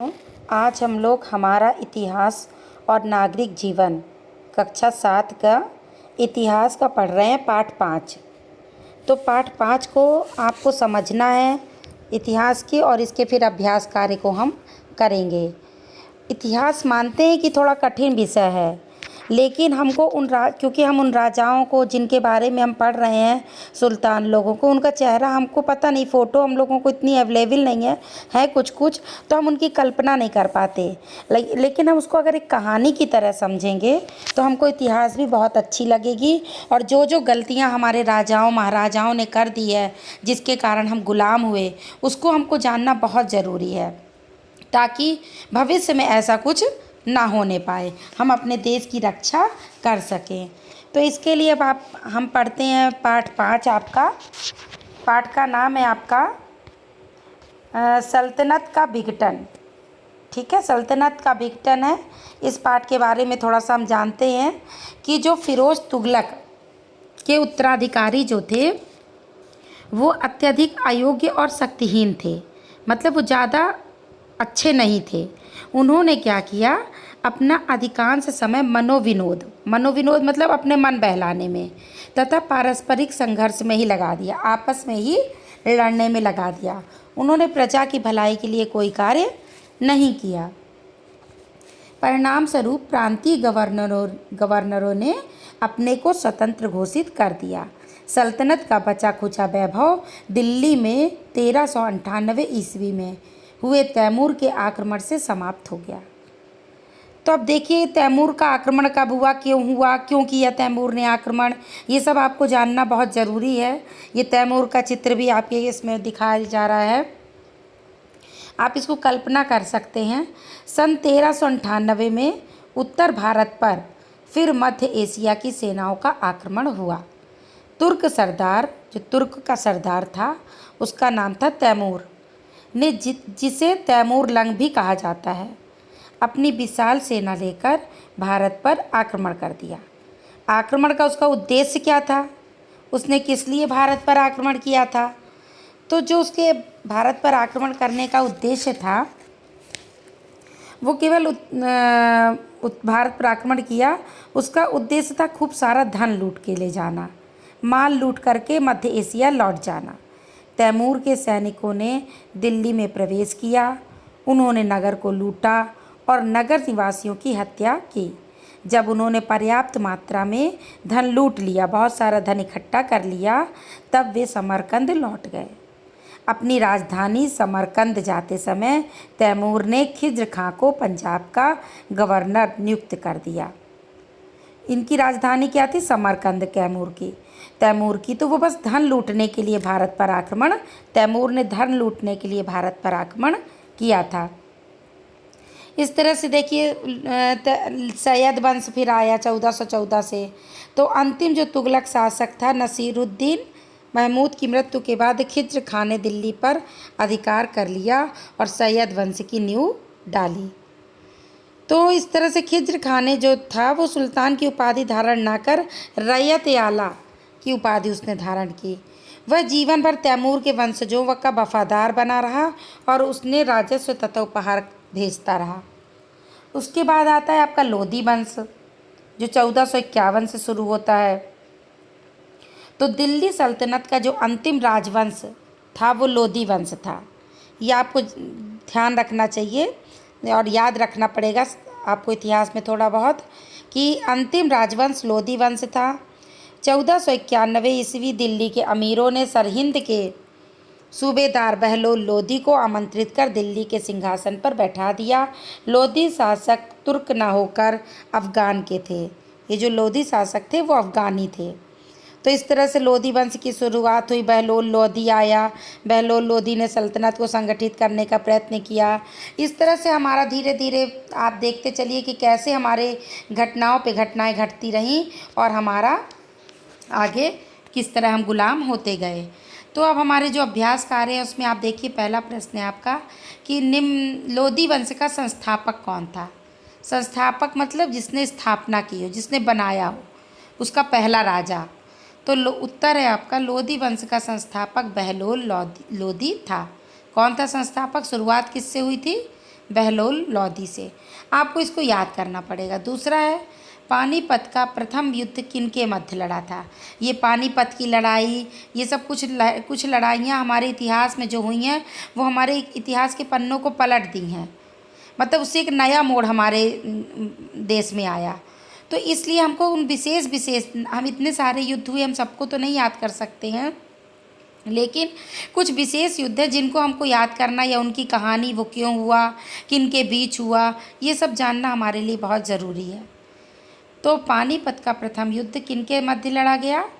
आज हम लोग हमारा इतिहास और नागरिक जीवन कक्षा 7 का इतिहास का पढ़ रहे हैं, पाठ 5। तो पाठ 5 को आपको समझना है इतिहास की, और इसके फिर अभ्यास कार्य को हम करेंगे। इतिहास मानते हैं कि थोड़ा कठिन विषय है, लेकिन हमको क्योंकि हम उन राजाओं को जिनके बारे में हम पढ़ रहे हैं, सुल्तान लोगों को, उनका चेहरा हमको पता नहीं, फ़ोटो हम लोगों को इतनी अवेलेबल नहीं है कुछ कुछ, तो हम उनकी कल्पना नहीं कर पाते। लेकिन हम उसको अगर एक कहानी की तरह समझेंगे तो हमको इतिहास भी बहुत अच्छी लगेगी। और जो जो गलतियाँ हमारे राजाओं महाराजाओं ने कर दी है, जिसके कारण हम गुलाम हुए, उसको हमको जानना बहुत ज़रूरी है, ताकि भविष्य में ऐसा कुछ ना होने पाए, हम अपने देश की रक्षा कर सकें। तो इसके लिए अब हम पढ़ते हैं पाठ 5। आपका पाठ का नाम है आपका सल्तनत का विघटन। ठीक है, सल्तनत का विघटन है। इस पाठ के बारे में थोड़ा सा हम जानते हैं कि जो फिरोज़ तुगलक के उत्तराधिकारी जो थे, वो अत्यधिक अयोग्य और शक्तिहीन थे। मतलब वो ज़्यादा अच्छे नहीं थे। उन्होंने क्या किया, अपना अधिकांश समय मनोविनोद मतलब अपने मन बहलाने में तथा पारस्परिक संघर्ष में ही लगा दिया, आपस में ही लड़ने में लगा दिया। उन्होंने प्रजा की भलाई के लिए कोई कार्य नहीं किया। परिणाम स्वरूप प्रांतीय गवर्नरों ने अपने को स्वतंत्र घोषित कर दिया। सल्तनत का बचा खुचा वैभव दिल्ली में 1398 ईस्वी में हुए तैमूर के आक्रमण से समाप्त हो गया। तो अब देखिए, तैमूर का आक्रमण कब हुआ, क्यों किया तैमूर ने आक्रमण, ये सब आपको जानना बहुत ज़रूरी है। ये तैमूर का चित्र भी आपके इसमें दिखाया जा रहा है, आप इसको कल्पना कर सकते हैं। सन 1398 में उत्तर भारत पर फिर मध्य एशिया की सेनाओं का आक्रमण हुआ। तुर्क सरदार, जो तुर्क का सरदार था, उसका नाम था तैमूर ने, जिसे तैमूर लंग भी कहा जाता है, अपनी विशाल सेना लेकर भारत पर आक्रमण कर दिया। आक्रमण का उसका उद्देश्य क्या था, उसने किस लिए भारत पर आक्रमण किया था? तो जो उसके भारत पर आक्रमण करने का उद्देश्य था, वो केवल भारत पर आक्रमण किया, उसका उद्देश्य था खूब सारा धन लूट के ले जाना, माल लूट करके मध्य एशिया लौट जाना। तैमूर के सैनिकों ने दिल्ली में प्रवेश किया, उन्होंने नगर को लूटा और नगर निवासियों की हत्या की। जब उन्होंने पर्याप्त मात्रा में धन लूट लिया, बहुत सारा धन इकट्ठा कर लिया, तब वे समरकंद लौट गए। अपनी राजधानी समरकंद जाते समय तैमूर ने खिज्र खां को पंजाब का गवर्नर नियुक्त कर दिया। इनकी राजधानी क्या थी? समरकंद, तैमूर की। तो वो बस धन लूटने के लिए भारत पर आक्रमण, तैमूर ने धन लूटने के लिए भारत पर आक्रमण किया था। इस तरह से देखिए, सैयद वंश फिर आया 1414 से। तो अंतिम जो तुगलक शासक था नसीरुद्दीन महमूद की मृत्यु के बाद खिज्र खां ने दिल्ली पर अधिकार कर लिया और सैयद वंश की नींव डाली। तो इस तरह से खिज्र खां ने जो था, वो सुल्तान की उपाधि धारण ना कर रैयत आला की उपाधि उसने धारण की। वह जीवन भर तैमूर के वंशजों का वफादार बना रहा और उसने राजस्व तथा उपहार भेजता रहा। उसके बाद आता है आपका लोधी वंश, जो 1451 से शुरू होता है। तो दिल्ली सल्तनत का जो अंतिम राजवंश था, वो लोधी वंश था। ये आपको ध्यान रखना चाहिए और याद रखना पड़ेगा आपको इतिहास में थोड़ा बहुत, कि अंतिम राजवंश लोधी वंश था। 1491 ईस्वी दिल्ली के अमीरों ने सरहिंद के सूबेदार बहलोल लोधी को आमंत्रित कर दिल्ली के सिंहासन पर बैठा दिया। लोधी शासक तुर्क न होकर अफ़गान के थे। ये जो लोधी शासक थे वो अफ़गानी थे। तो इस तरह से लोधी वंश की शुरुआत हुई। बहलोल लोधी आया, बहलोल लोधी ने सल्तनत को संगठित करने का प्रयत्न किया। इस तरह से हमारा धीरे धीरे आप देखते चलिए कि कैसे हमारे घटनाओं पे घटनाएं घटती रहीं और हमारा आगे किस तरह हम गुलाम होते गए। तो अब हमारे जो अभ्यास कार्य है उसमें आप देखिए, पहला प्रश्न है आपका कि निम्न लोधी वंश का संस्थापक कौन था? संस्थापक मतलब जिसने स्थापना की हो, जिसने बनाया हो, उसका पहला राजा। तो उत्तर है आपका, लोधी वंश का संस्थापक बहलोल लोधी था। कौन था संस्थापक? शुरुआत किससे हुई थी? बहलोल लोदी से। आपको इसको याद करना पड़ेगा। दूसरा है पानीपत का प्रथम युद्ध किनके मध्य लड़ा था। ये पानीपत की लड़ाई, ये सब कुछ लड़ाइयाँ हमारे इतिहास में जो हुई हैं वो हमारे इतिहास के पन्नों को पलट दी हैं। मतलब उससे एक नया मोड़ हमारे देश में आया। तो इसलिए हमको उन विशेष हम इतने सारे युद्ध हुए, हम सबको तो नहीं याद कर सकते हैं, लेकिन कुछ विशेष युद्ध है जिनको हमको याद करना या उनकी कहानी, वो क्यों हुआ, किनके बीच हुआ, ये सब जानना हमारे लिए बहुत ज़रूरी है। तो पानीपत का प्रथम युद्ध किनके मध्य लड़ा गया।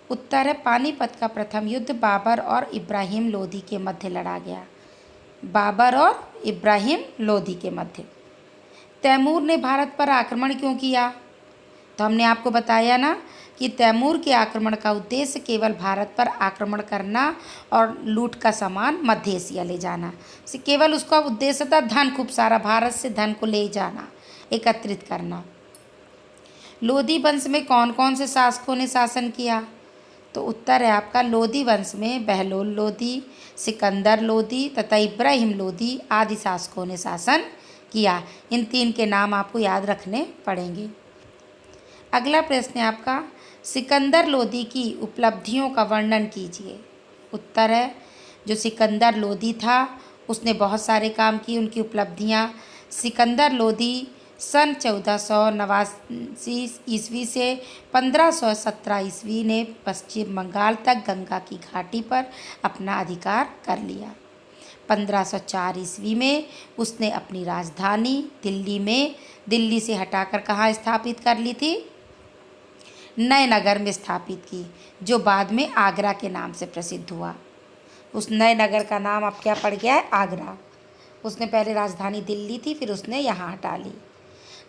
उत्तर है पानीपत का प्रथम युद्ध बाबर और इब्राहिम लोदी के मध्य लड़ा गया। बाबर और इब्राहिम लोदी के मध्य। तैमूर ने भारत पर आक्रमण क्यों किया। तो हमने आपको बताया ना कि तैमूर के आक्रमण का उद्देश्य केवल भारत पर आक्रमण करना और लूट का सामान मध्य एशिया ले जाना। केवल उसका उद्देश्य था धन, खूब सारा भारत से धन को ले जाना, एकत्रित करना। लोदी वंश में कौन कौन से शासकों ने शासन किया। तो उत्तर है आपका लोदी वंश में बहलोल लोदी, सिकंदर लोदी तथा इब्राहिम लोदी आदि शासकों ने शासन किया। इन 3 के नाम आपको याद रखने पड़ेंगे। अगला प्रश्न है आपका सिकंदर लोदी की उपलब्धियों का वर्णन कीजिए। उत्तर है जो सिकंदर लोदी था उसने बहुत सारे काम किए। उनकी उपलब्धियां, सिकंदर लोदी सन 1489 ईस्वी से 1517 ईस्वी ने पश्चिम बंगाल तक गंगा की घाटी पर अपना अधिकार कर लिया। 1504 ईस्वी में उसने अपनी राजधानी दिल्ली से हटाकर कहाँ स्थापित कर ली थी। नए नगर में स्थापित की, जो बाद में आगरा के नाम से प्रसिद्ध हुआ। उस नए नगर का नाम अब क्या पड़ गया है, आगरा। उसने पहले राजधानी दिल्ली थी, फिर उसने यहाँ हटा ली।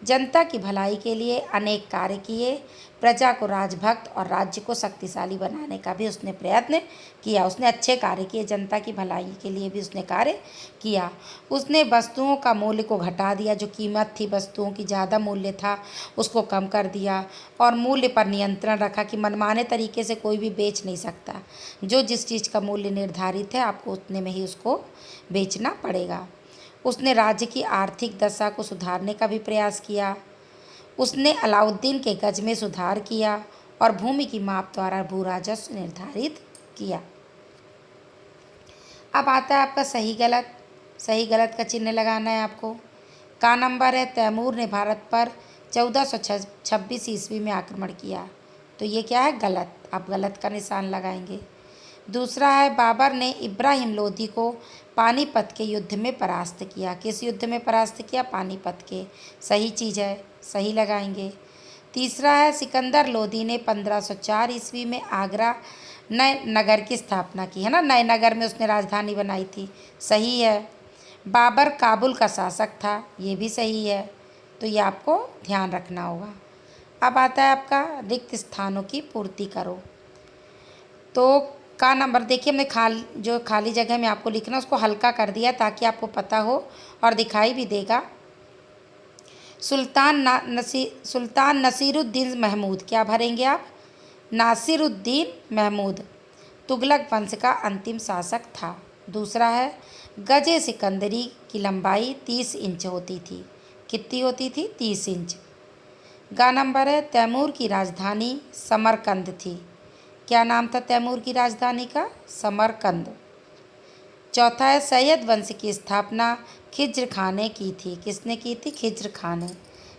जनता की भलाई के लिए अनेक कार्य किए। प्रजा को राजभक्त और राज्य को शक्तिशाली बनाने का भी उसने प्रयत्न किया। उसने अच्छे कार्य किए, जनता की भलाई के लिए भी उसने कार्य किया। उसने वस्तुओं का मूल्य को घटा दिया, जो कीमत थी वस्तुओं की ज़्यादा मूल्य था उसको कम कर दिया, और मूल्य पर नियंत्रण रखा कि मनमाने तरीके से कोई भी बेच नहीं सकता। जो जिस चीज़ का मूल्य निर्धारित है आपको उतने में ही उसको बेचना पड़ेगा। उसने राज्य की आर्थिक दशा को सुधारने का भी प्रयास किया। उसने अलाउद्दीन के गज में सुधार किया और भूमि की माप द्वारा भू राजस्व निर्धारित किया। अब आता है आपका सही गलत। सही गलत का चिन्ह लगाना है आपको। का नंबर है तैमूर ने भारत पर 1426 ईस्वी में आक्रमण किया। तो ये क्या है, गलत। आप गलत का निशान लगाएंगे। दूसरा है बाबर ने इब्राहिम लोदी को पानीपत के युद्ध में परास्त किया। किस युद्ध में परास्त किया, पानीपत के। सही चीज़ है, सही लगाएंगे। तीसरा है सिकंदर लोदी ने 1504 ईस्वी में आगरा नए नगर की स्थापना की, है ना, नए नगर में उसने राजधानी बनाई थी। सही है। बाबर काबुल का शासक था, ये भी सही है। तो ये आपको ध्यान रखना होगा। अब आता है आपका रिक्त स्थानों की पूर्ति करो। तो का नंबर देखिए, हमने जो खाली जगह में आपको लिखना उसको हल्का कर दिया ताकि आपको पता हो और दिखाई भी देगा। सुल्तान नसीरुद्दीन महमूद, क्या भरेंगे आप, नासिरुद्दीन महमूद तुगलक वंश का अंतिम शासक था। दूसरा है गजे सिकंदरी की लंबाई 30 इंच होती थी। कितनी होती थी, 30 इंच। गा नंबर है तैमूर की राजधानी समरकंद थी। क्या नाम था तैमूर की राजधानी का, समरकंद। चौथा है सैयद वंश की स्थापना खिज्र खान ने की थी। किसने की थी, खिज्र खान ने।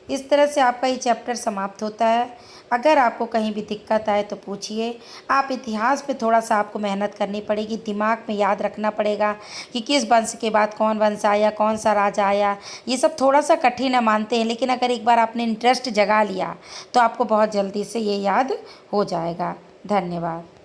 इस तरह से आपका ये चैप्टर समाप्त होता है। अगर आपको कहीं भी दिक्कत आए तो पूछिए। आप इतिहास पे थोड़ा सा आपको मेहनत करनी पड़ेगी, दिमाग में याद रखना पड़ेगा कि किस वंश के बाद कौन वंश आया, कौन सा राजा आया। ये सब थोड़ा सा कठिन है मानते हैं, लेकिन अगर एक बार आपने इंटरेस्ट जगा लिया तो आपको बहुत जल्दी से ये याद हो जाएगा। धन्यवाद।